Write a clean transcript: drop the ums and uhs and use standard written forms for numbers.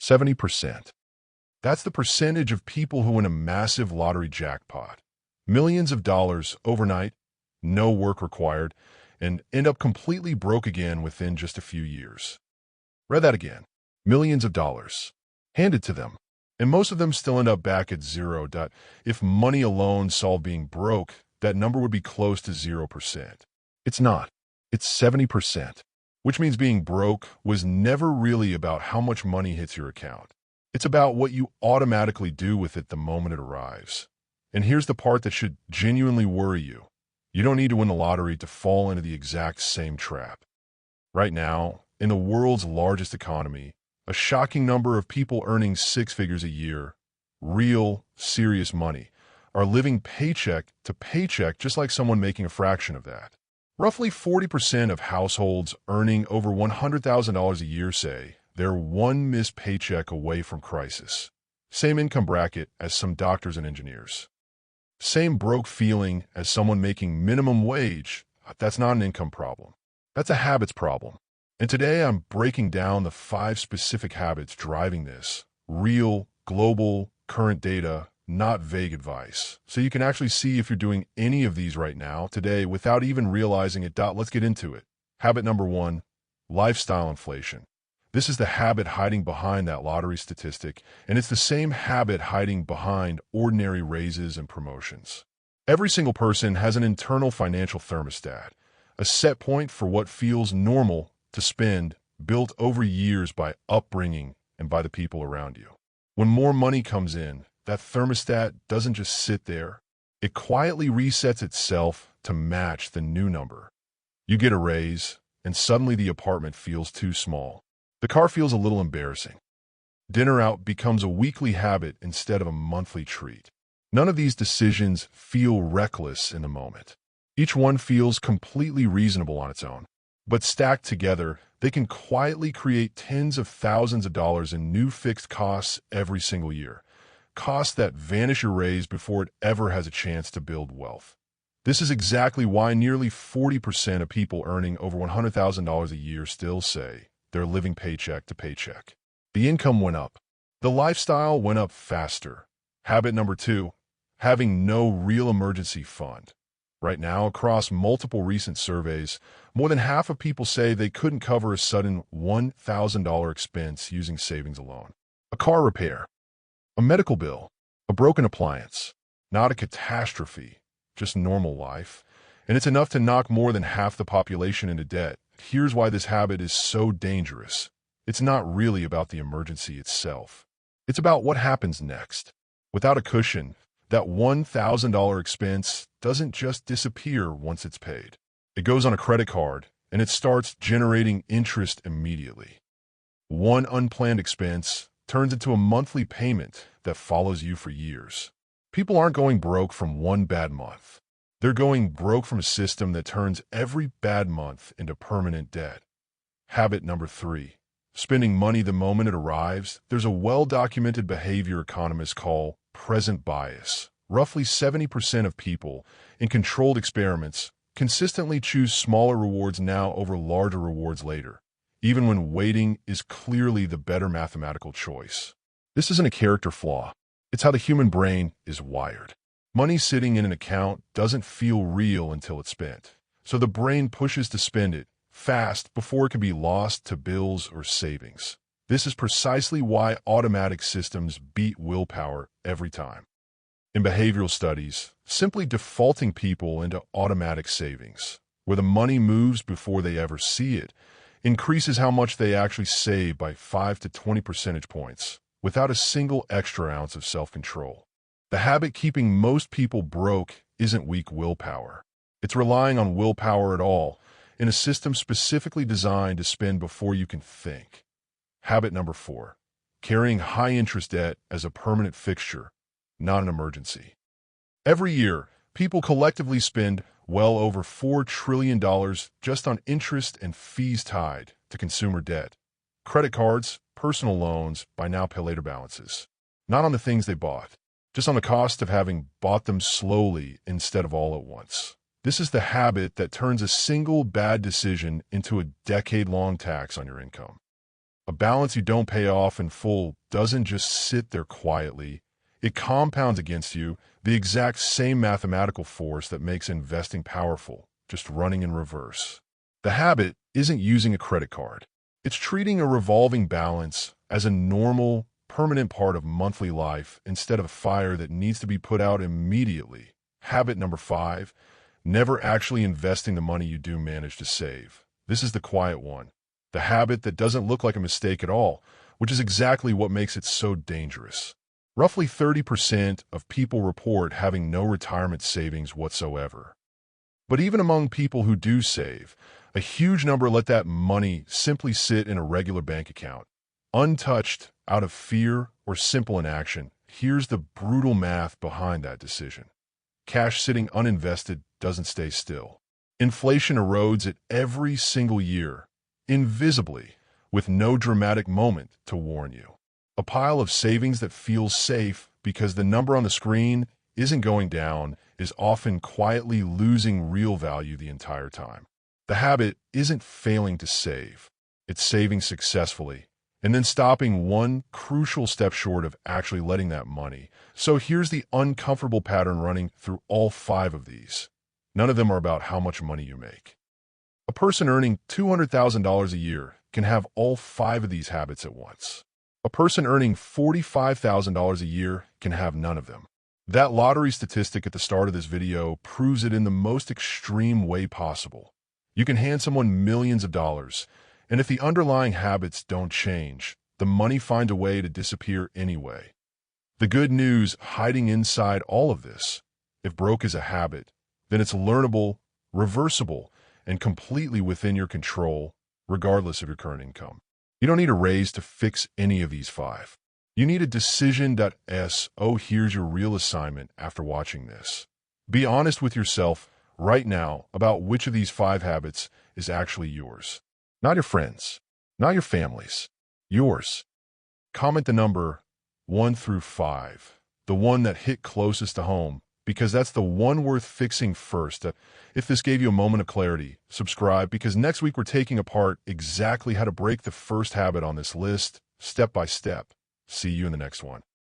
70%. That's the percentage of people who win a massive lottery jackpot. Millions of dollars overnight, no work required, and end up completely broke again within just a few years. Read that again. Millions of dollars handed to them, and most of them still end up back at zero. If money alone solved being broke, that number would be close to 0%. It's not. It's 70%, which means being broke was never really about how much money hits your account. It's about what you automatically do with it the moment it arrives. And here's the part that should genuinely worry you. You don't need to win the lottery to fall into the exact same trap. Right now, in the world's largest economy, a shocking number of people earning six figures a year, real, serious money, are living paycheck to paycheck just like someone making a fraction of that. Roughly 40% of households earning over $100,000 a year say they're one missed paycheck away from crisis. Same income bracket as some doctors and engineers. Same broke feeling as someone making minimum wage. That's not an income problem. That's a habits problem. And today I'm breaking down the 5 specific habits driving this. Real, global, current data, not vague advice. So you can actually see if you're doing any of these right now today without even realizing it. Let's get into it. Habit number 1, lifestyle inflation. This is the habit hiding behind that lottery statistic, and it's the same habit hiding behind ordinary raises and promotions. Every single person has an internal financial thermostat, a set point for what feels normal to spend, built over years by upbringing and by the people around you. When more money comes in, that thermostat doesn't just sit there. It quietly resets itself to match the new number. You get a raise, and suddenly the apartment feels too small. The car feels a little embarrassing. Dinner out becomes a weekly habit instead of a monthly treat. None of these decisions feel reckless in the moment. Each one feels completely reasonable on its own. But stacked together, they can quietly create tens of thousands of dollars in new fixed costs every single year. Costs that vanish or raise before it ever has a chance to build wealth. This is exactly why nearly 40% of people earning over $100,000 a year still say they're living paycheck to paycheck. The income went up. The lifestyle went up faster. Habit number 2, having no real emergency fund. Right now, across multiple recent surveys, more than half of people say they couldn't cover a sudden $1,000 expense using savings alone. A car repair, a medical bill, a broken appliance. Not a catastrophe, just normal life. And it's enough to knock more than half the population into debt. Here's why this habit is so dangerous. It's not really about the emergency itself. It's about what happens next. Without a cushion, that $1,000 expense doesn't just disappear once it's paid. It goes on a credit card, and it starts generating interest immediately. One unplanned expense turns into a monthly payment that follows you for years. People aren't going broke from one bad month. They're going broke from a system that turns every bad month into permanent debt. Habit number 3, spending money the moment it arrives. There's a well-documented behavior economists call present bias. Roughly 70% of people in controlled experiments consistently choose smaller rewards now over larger rewards later, even when waiting is clearly the better mathematical choice. This isn't a character flaw. It's how the human brain is wired. Money sitting in an account doesn't feel real until it's spent, so the brain pushes to spend it fast before it can be lost to bills or savings. This is precisely why automatic systems beat willpower every time. In behavioral studies, simply defaulting people into automatic savings, where the money moves before they ever see it, increases how much they actually save by 5 to 20 percentage points, without a single extra ounce of self-control. The habit keeping most people broke isn't weak willpower. It's relying on willpower at all, in a system specifically designed to spend before you can think. Habit number 4, carrying high-interest debt as a permanent fixture, not an emergency. Every year, people collectively spend well over $4 trillion just on interest and fees tied to consumer debt. Credit cards, personal loans, buy now, pay later balances. Not on the things they bought, just on the cost of having bought them slowly instead of all at once. This is the habit that turns a single bad decision into a decade-long tax on your income. A balance you don't pay off in full doesn't just sit there quietly. It compounds against you, the exact same mathematical force that makes investing powerful, just running in reverse. The habit isn't using a credit card. It's treating a revolving balance as a normal, permanent part of monthly life instead of a fire that needs to be put out immediately. Habit number 5, never actually investing the money you do manage to save. This is the quiet one. The habit that doesn't look like a mistake at all, which is exactly what makes it so dangerous. Roughly 30% of people report having no retirement savings whatsoever. But even among people who do save, a huge number let that money simply sit in a regular bank account, untouched, out of fear or simple inaction. Here's the brutal math behind that decision. Cash sitting uninvested doesn't stay still. Inflation erodes it every single year, invisibly, with no dramatic moment to warn you. A pile of savings that feels safe because the number on the screen isn't going down is often quietly losing real value the entire time. The habit isn't failing to save. It's saving successfully and then stopping one crucial step short of actually letting that money. So here's the uncomfortable pattern running through all 5 of these. None of them are about how much money you make. A person earning $200,000 a year can have all 5 of these habits at once. A person earning $45,000 a year can have none of them. That lottery statistic at the start of this video proves it in the most extreme way possible. You can hand someone millions of dollars, and if the underlying habits don't change, the money finds a way to disappear anyway. The good news hiding inside all of this, if broke is a habit, then it's learnable, reversible, and completely within your control, regardless of your current income. You don't need a raise to fix any of these 5. You need a decision.s. Oh, here's your real assignment after watching this. Be honest with yourself right now about which of these 5 habits is actually yours. Not your friends, not your family's, yours. Comment the number 1 through 5, the one that hit closest to home, because that's the one worth fixing first. If this gave you a moment of clarity, subscribe, because next week we're taking apart exactly how to break the first habit on this list, step by step. See you in the next one.